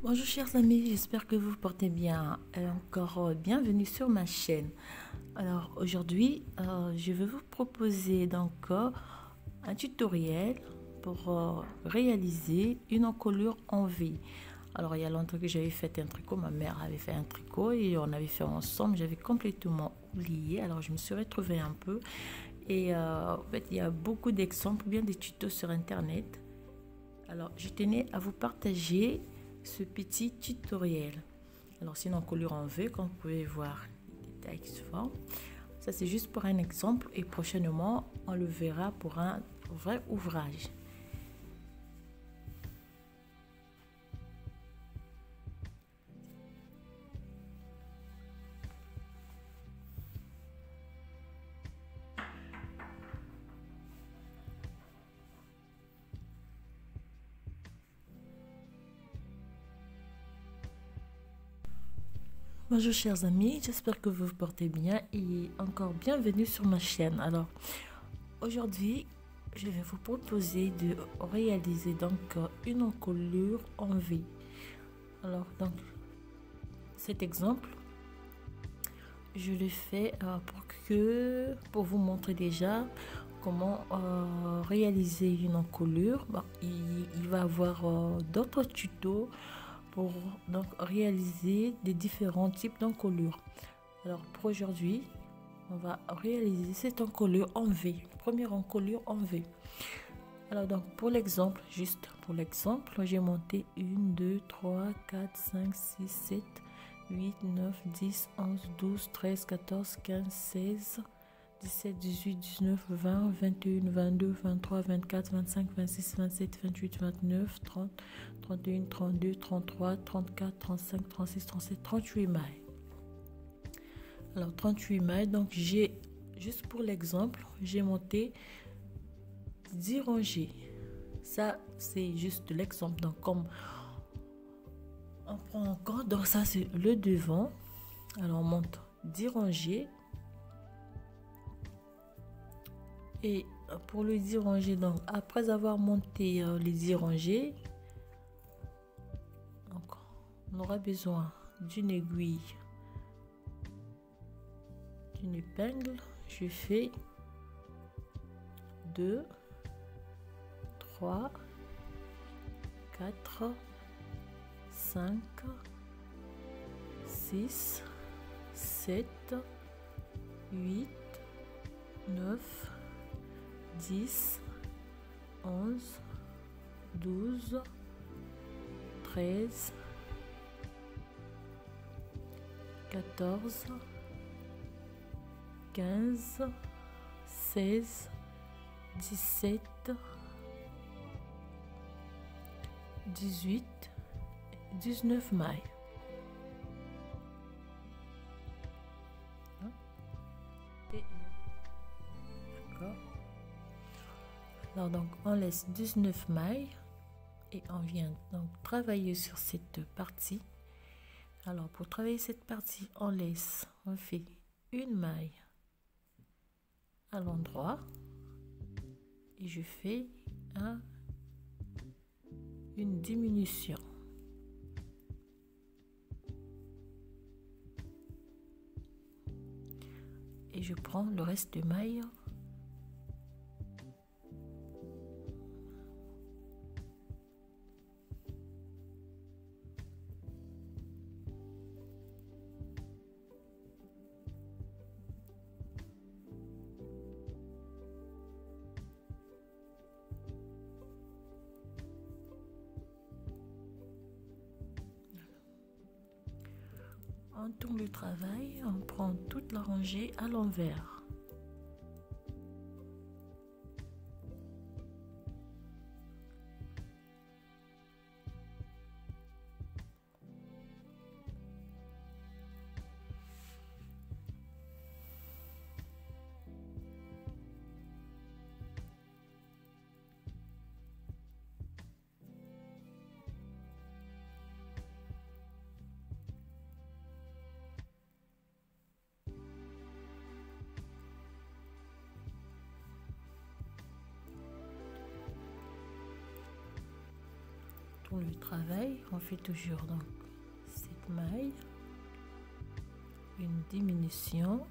Bonjour chers amis, j'espère que vous vous portez bien et encore bienvenue sur ma chaîne. Alors aujourd'hui, je vais vous proposer un tutoriel pour réaliser une encolure en V. Alors il y a longtemps que j'avais fait un tricot, ma mère avait fait un tricot et on avait fait ensemble, j'avais complètement oublié. Alors je me suis retrouvée un peu et en fait il y a beaucoup d'exemples, bien des tutos sur internet. Alors je tenais à vous partager ce petit tutoriel. Alors c'est une encolure en V, comme vous pouvez voir les détails qui se forment. Ça c'est juste pour un exemple et prochainement on le verra pour un vrai ouvrage. Bonjour chers amis, j'espère que vous vous portez bien et encore bienvenue sur ma chaîne. Alors aujourd'hui je vais vous proposer de réaliser une encolure en V. Alors cet exemple je le fais pour vous montrer déjà comment réaliser une encolure. Il va y avoir d'autres tutos pour réaliser des différents types d'encolures. Alors pour aujourd'hui, on va réaliser cette encolure en V, première encolure en V. Alors pour l'exemple, j'ai monté 1, 2, 3, 4, 5, 6, 7, 8, 9, 10, 11, 12, 13, 14, 15, 16, 17, 18, 19, 20, 21, 22, 23, 24, 25, 26, 27, 28, 29, 30, 31, 32, 33, 34, 35, 36, 37, 38 mailles. Alors 38 mailles, donc juste pour l'exemple, j'ai monté 10 rangées. Ça c'est juste l'exemple. Donc comme on prend encore, donc ça c'est le devant. Alors on monte 10 rangées. Et pour le 10 rangées, donc après avoir monté les 10 rangées, on aura besoin d'une aiguille, d'une épingle. Je fais 2, 3, 4, 5, 6, 7, 8, 9, 10, 11, 12, 13, 14, 15, 16, 17, 18, 19 mailles. D'accord. Alors on laisse 19 mailles et on vient donc travailler sur cette partie. Alors pour travailler cette partie, on fait une maille à l'endroit et je fais une diminution. Et je prends le reste de mailles. On tourne le travail, on prend toute la rangée à l'envers. tourne le travail, on fait toujours donc 7 mailles, une diminution,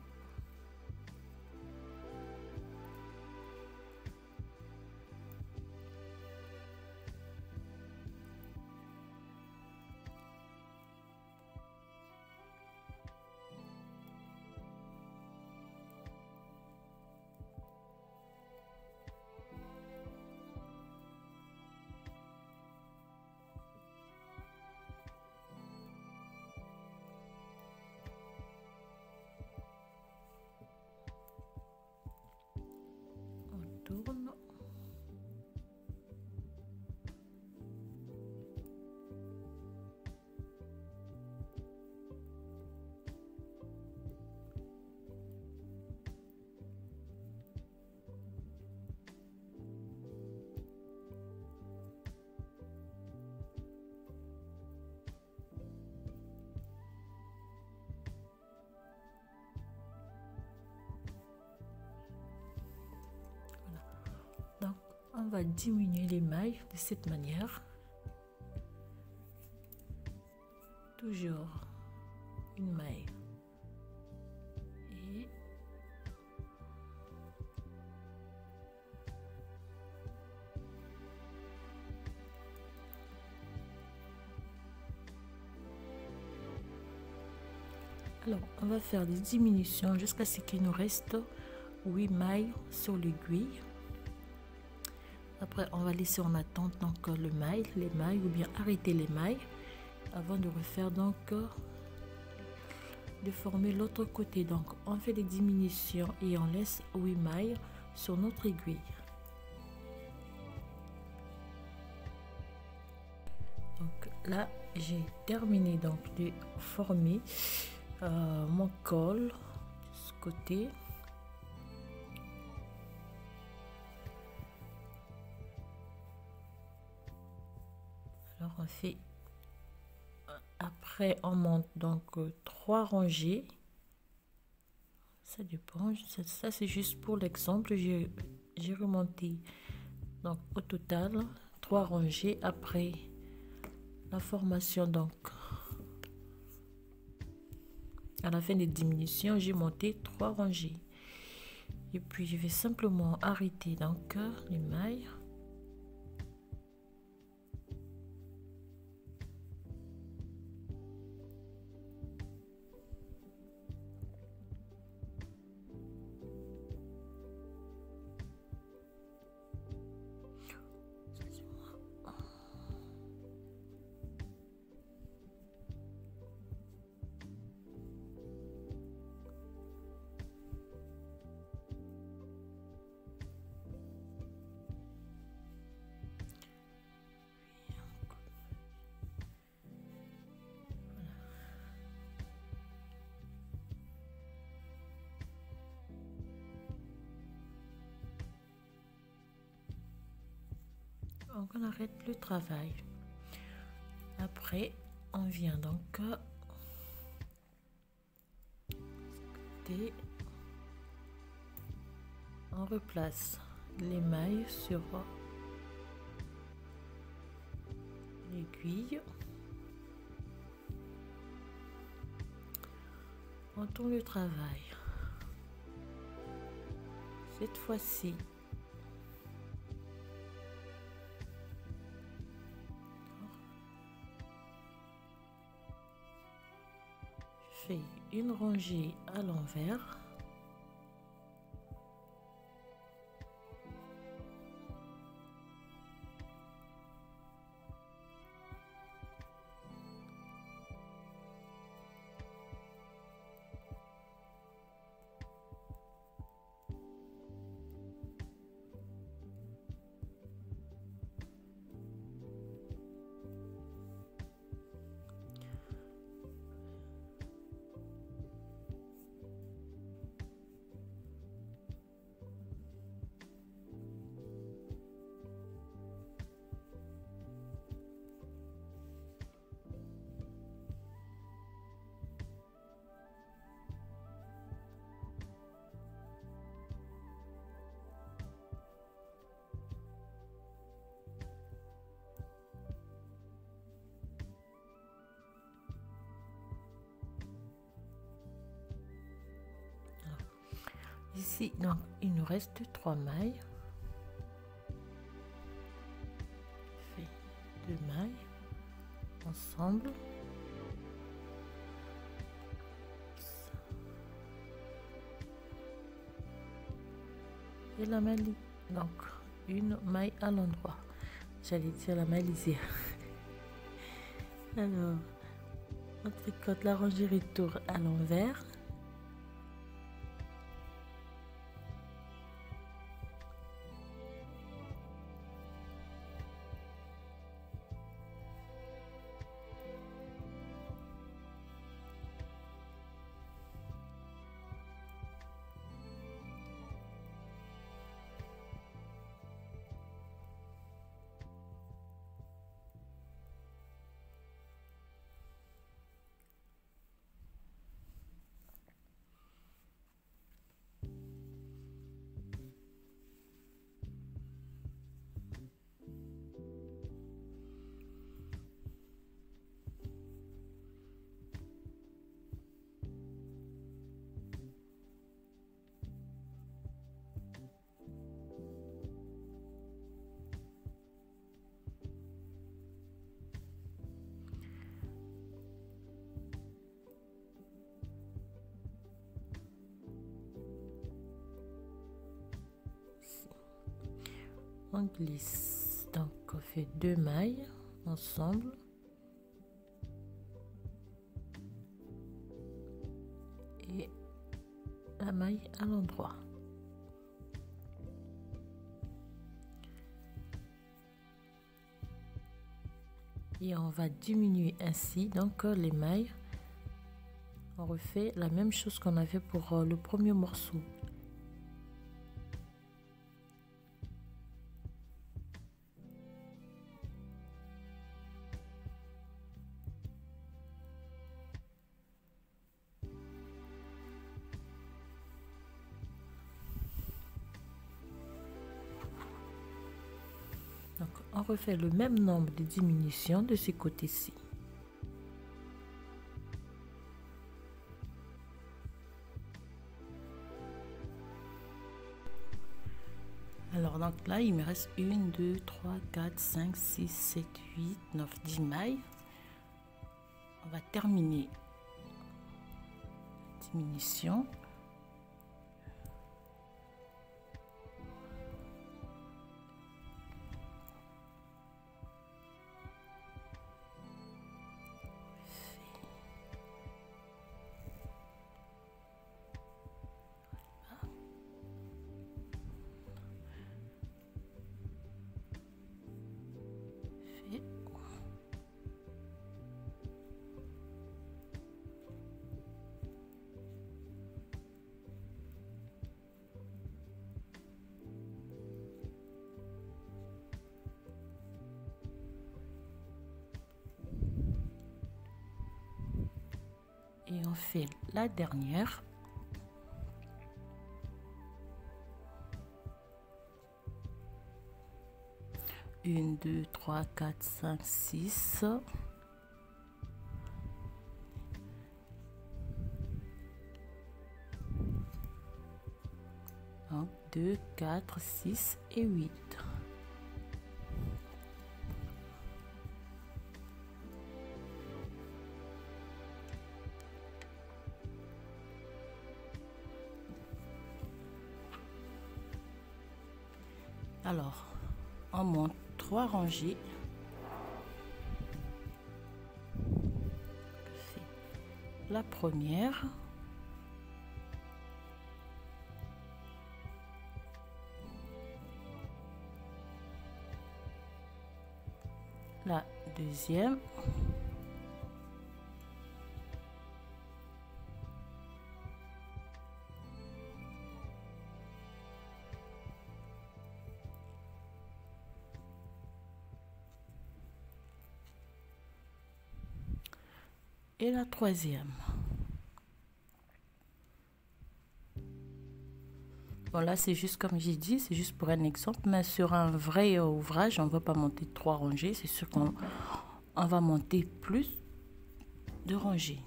tourne. Donc, on va diminuer les mailles de cette manière. Toujours une maille. Et alors, on va faire des diminutions jusqu'à ce qu'il nous reste 8 mailles sur l'aiguille. Après, on va laisser en attente donc les mailles ou bien arrêter les mailles avant de refaire donc de former l'autre côté. Donc, on fait des diminutions et on laisse 8 mailles sur notre aiguille. Donc là, j'ai terminé donc de former mon col de ce côté. Alors on fait, après on monte donc 3 rangées, ça dépend, ça c'est juste pour l'exemple, j'ai remonté donc au total 3 rangées après la formation. Donc à la fin des diminutions, j'ai monté 3 rangées et puis je vais simplement arrêter donc les mailles. Donc on arrête le travail. Après on vient donc on replace les mailles sur l'aiguille, on tourne le travail. Cette fois-ci je fais une rangée à l'envers, Ici, donc, il nous reste 3 mailles. On fait 2 mailles ensemble. Et la maille, donc une maille à l'endroit. J'allais dire la maille lisière. Alors, on tricote la rangée retour à l'envers. On glisse, donc on fait 2 mailles ensemble. Et la maille à l'endroit. Et on va diminuer ainsi donc les mailles. On refait la même chose qu'on avait pour le premier morceau. Donc, on refait le même nombre de diminutions de ce côté-ci. Alors, donc là, il me reste 1, 2, 3, 4, 5, 6, 7, 8, 9, 10 mailles. On va terminer la diminution. Et on fait la dernière. Une, deux, trois, quatre, cinq, six. Un, deux, quatre, six et 8. Alors, on monte 3 rangées. La première. La deuxième. Et la troisième. Bon, là, c'est juste comme j'ai dit, c'est juste pour un exemple. Mais sur un vrai ouvrage, on ne va pas monter 3 rangées. C'est sûr qu'on va monter plus de rangées.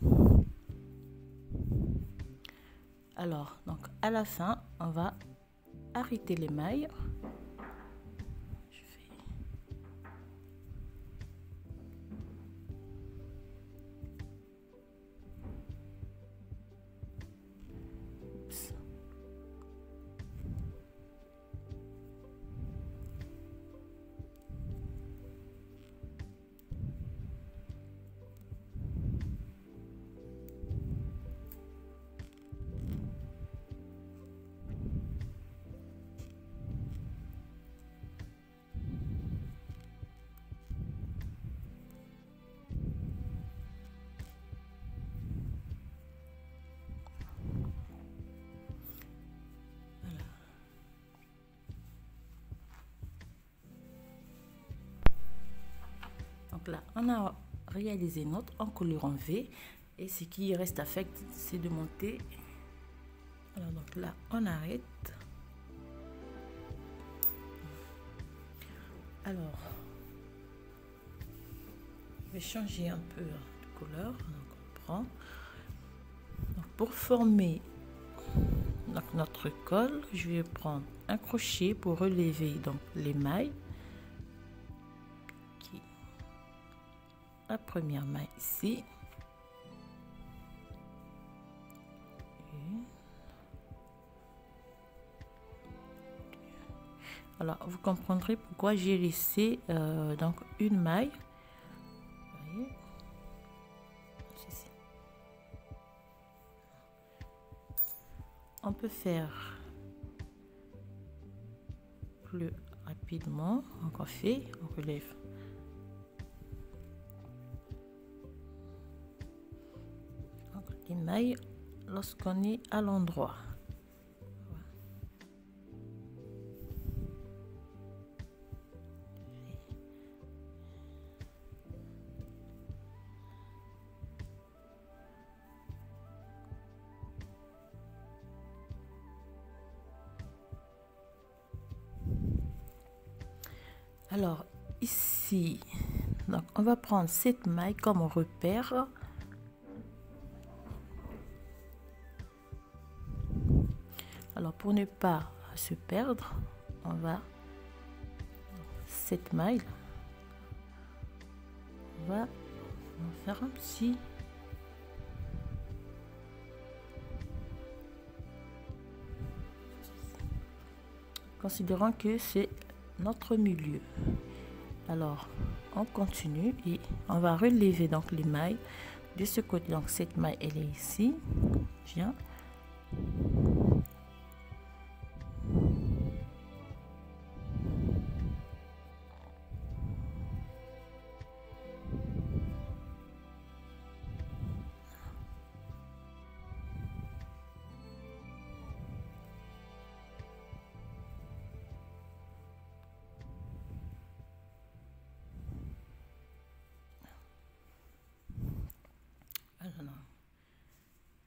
Alors, donc à la fin, on va arrêter les mailles. Donc là, on a réalisé notre encolure en V et ce qui reste à faire, c'est de monter. Alors donc là, on arrête. Alors, je vais changer un peu de couleur. Donc on prend. Donc pour former notre col, je vais prendre un crochet pour relever donc les mailles. La première maille ici. Alors vous comprendrez pourquoi j'ai laissé donc une maille. Vous voyez, on peut faire plus rapidement. Donc on fait, on relève. Les mailles lorsqu'on est à l'endroit. Alors ici, donc on va prendre cette maille comme repère. Alors pour ne pas se perdre, on va cette maille, on va en faire un petit. Considérant que c'est notre milieu. Alors on continue et on va relever donc les mailles de ce côté. Donc cette maille elle est ici. Viens.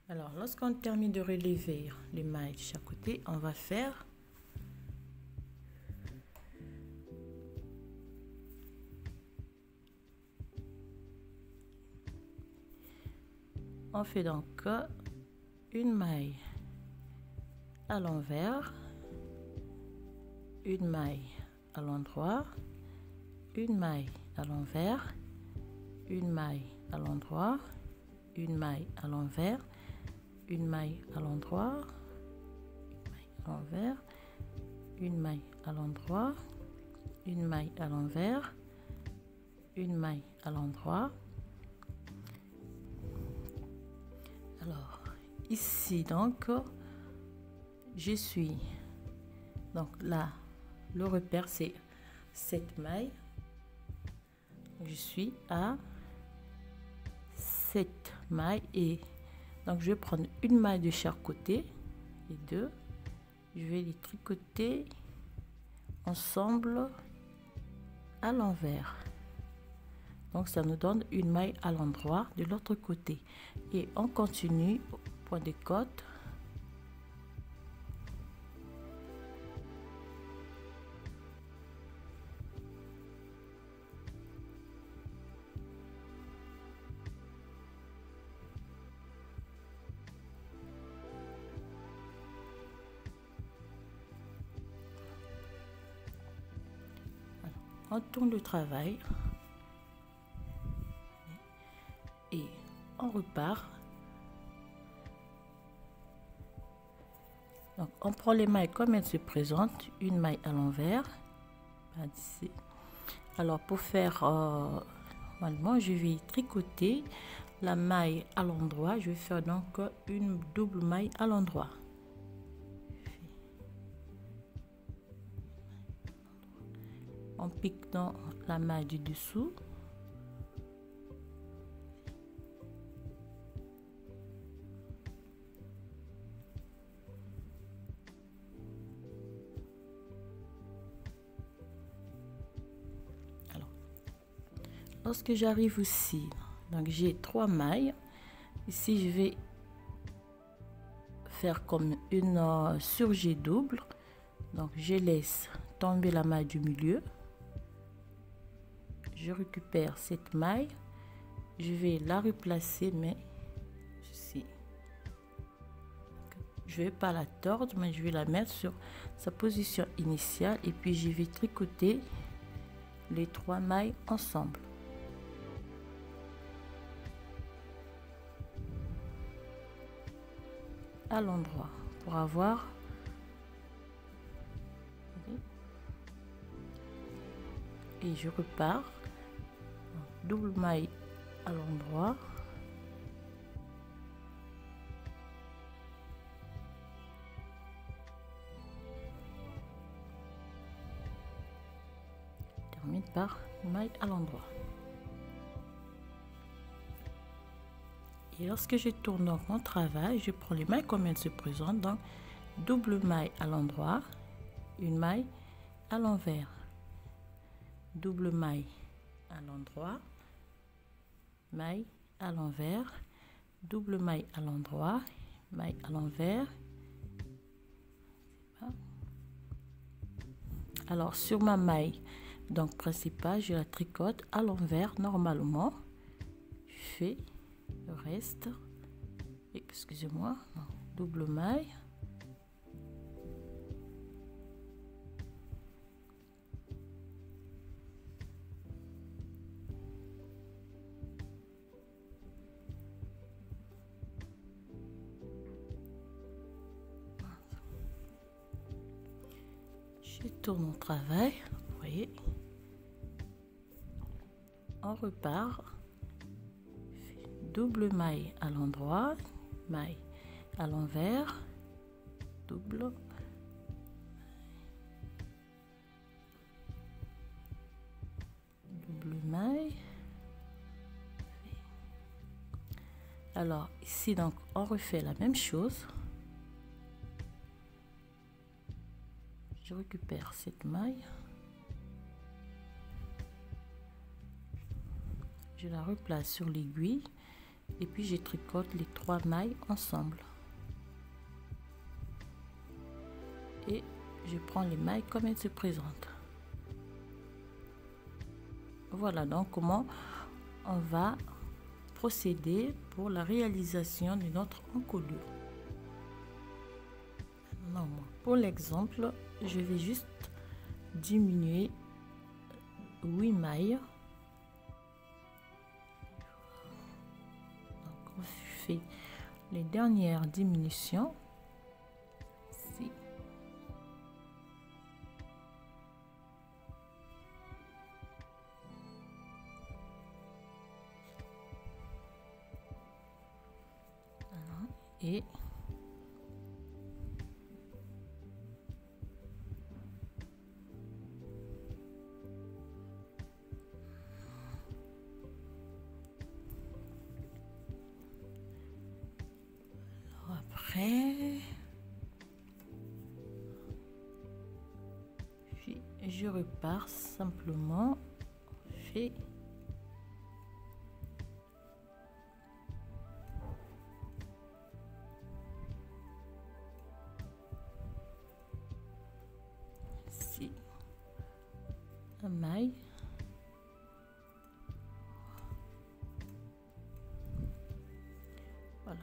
Alors, lorsqu'on termine de relever les mailles de chaque côté, on va faire donc une maille à l'envers, une maille à l'endroit, une maille à l'envers, une maille à l'endroit, une maille à l'envers, une maille à l'endroit, une maille à l'endroit, une maille à l'envers, une maille à l'endroit. Alors ici donc je suis donc là, le repère c'est cette maille, je suis à cette maille et donc je vais prendre une maille de chaque côté, les deux, je vais les tricoter ensemble à l'envers. Donc ça nous donne une maille à l'endroit de l'autre côté et on continue au point de côte. on tourne le travail et on repart. Donc on prend les mailles comme elles se présentent, une maille à l'envers. Alors pour faire normalement, je vais tricoter la maille à l'endroit. Je vais faire donc une double maille à l'endroit. On pique dans la maille du dessous. Alors, lorsque j'arrive ici, donc j'ai 3 mailles. Ici, je vais faire comme une surjet double. Donc, je laisse tomber la maille du milieu. Je récupère cette maille, je vais la replacer, mais ceci, je vais pas la tordre, mais je vais la mettre sur sa position initiale et puis je vais tricoter les 3 mailles ensemble. À l'endroit pour avoir et je repars. Double maille à l'endroit, termine par maille à l'endroit. Et lorsque je tourne donc mon travail, je prends les mailles comme elles se présentent, donc double maille à l'endroit, une maille à l'envers, double maille à l'endroit, maille à l'envers, double maille à l'endroit, maille à l'envers. Alors sur ma maille donc principale, je la tricote à l'envers normalement. Je fais le reste, excusez-moi, double maille. Je tourne mon travail, vous voyez, on repart, double maille à l'endroit, maille à l'envers, double, double maille. Alors ici donc on refait la même chose. Je récupère cette maille, je la replace sur l'aiguille et puis je tricote les 3 mailles ensemble et je prends les mailles comme elles se présentent. Voilà donc comment on va procéder pour la réalisation de notre encolure. Non, pour l'exemple, je vais juste diminuer 8 mailles. Donc on fait les dernières diminutions ici. Voilà. Et après, puis je repars simplement, fait ici la maille, voilà.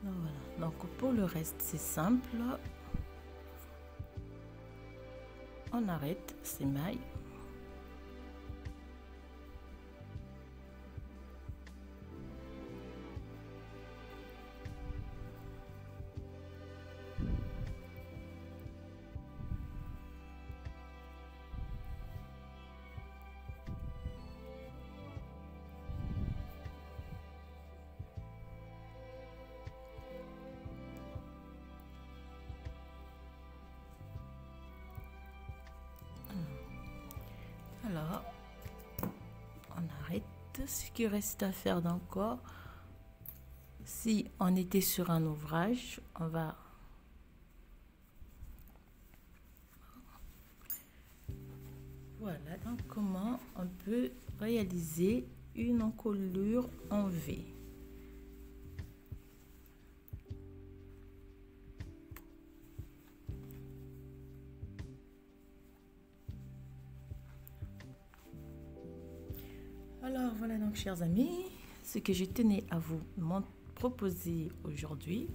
Voilà, donc pour le reste c'est simple, on arrête ces mailles. Alors, on arrête. Ce qui reste à faire encore, si on était sur un ouvrage, on va voilà donc comment on peut réaliser une encolure en V. Alors voilà donc chers amis, ce que je tenais à vous proposer aujourd'hui.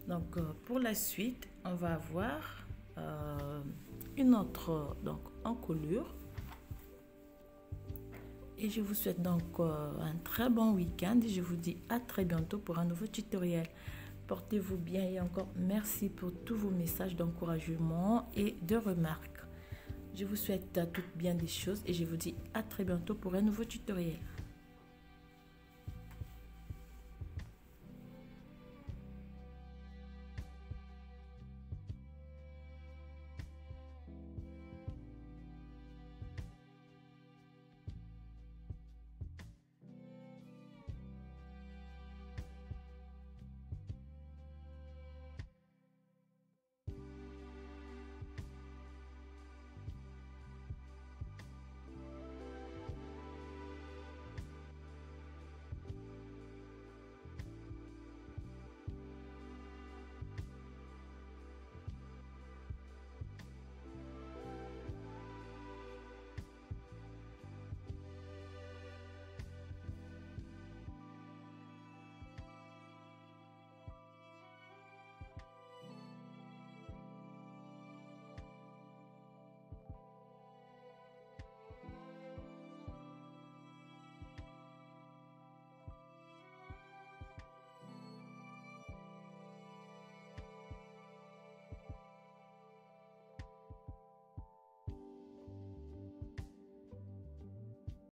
Donc pour la suite, on va avoir une autre donc encolure. Et je vous souhaite donc un très bon week-end et je vous dis à très bientôt pour un nouveau tutoriel. Portez-vous bien et encore merci pour tous vos messages d'encouragement et de remarques. Je vous souhaite à toutes bien des choses et je vous dis à très bientôt pour un nouveau tutoriel.